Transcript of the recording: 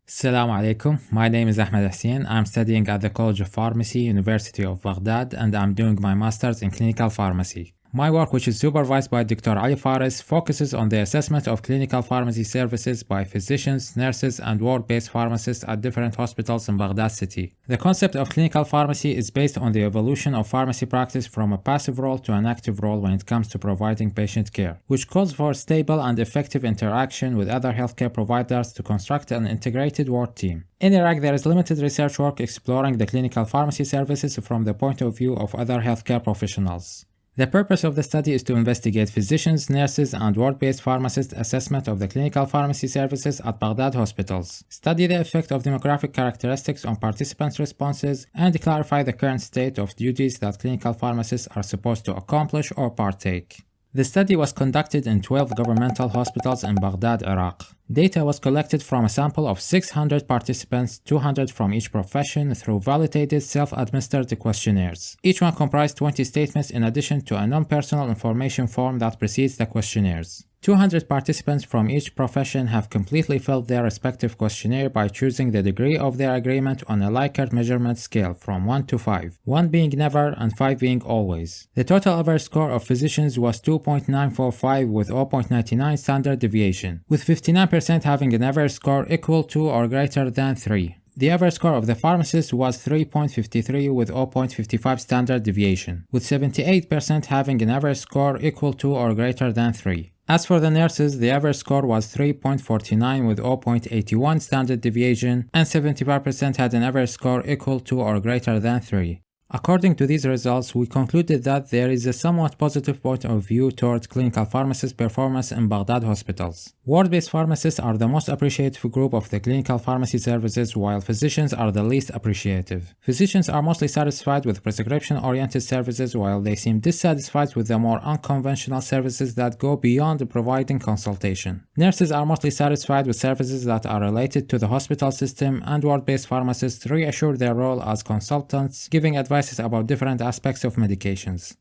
Assalamu alaikum. My name is Ahmed Hussein. I'm studying at the College of Pharmacy, University of Baghdad, and I'm doing my master's in clinical pharmacy. My work, which is supervised by Dr. Ali Fares, focuses on the assessment of clinical pharmacy services by physicians, nurses, and ward-based pharmacists at different hospitals in Baghdad city. The concept of clinical pharmacy is based on the evolution of pharmacy practice from a passive role to an active role when it comes to providing patient care, which calls for stable and effective interaction with other healthcare providers to construct an integrated ward team. In Iraq, there is limited research work exploring the clinical pharmacy services from the point of view of other healthcare professionals. The purpose of the study is to investigate physicians, nurses, and ward-based pharmacists' assessment of the clinical pharmacy services at Baghdad hospitals, study the effect of demographic characteristics on participants' responses, and clarify the current state of duties that clinical pharmacists are supposed to accomplish or partake. The study was conducted in 12 governmental hospitals in Baghdad, Iraq. Data was collected from a sample of 600 participants, 200 from each profession, through validated self-administered questionnaires. Each one comprised 20 statements in addition to a non-personal information form that precedes the questionnaires. 200 participants from each profession have completely filled their respective questionnaire by choosing the degree of their agreement on a Likert measurement scale from 1 to 5, 1 being never and 5 being always. The total average score of physicians was 2.945 with 0.99 standard deviation, with 59% having an average score equal to or greater than 3. The average score of the pharmacist was 3.53 with 0.55 standard deviation, with 78% having an average score equal to or greater than 3. As for the nurses, the average score was 3.49 with 0.81 standard deviation, and 75% had an average score equal to or greater than 3. According to these results, we concluded that there is a somewhat positive point of view towards clinical pharmacist performance in Baghdad hospitals. Ward-based pharmacists are the most appreciative group of the clinical pharmacy services, while physicians are the least appreciative. Physicians are mostly satisfied with prescription-oriented services, while they seem dissatisfied with the more unconventional services that go beyond providing consultation. Nurses are mostly satisfied with services that are related to the hospital system, and ward-based pharmacists reassure their role as consultants, giving advice about different aspects of medications.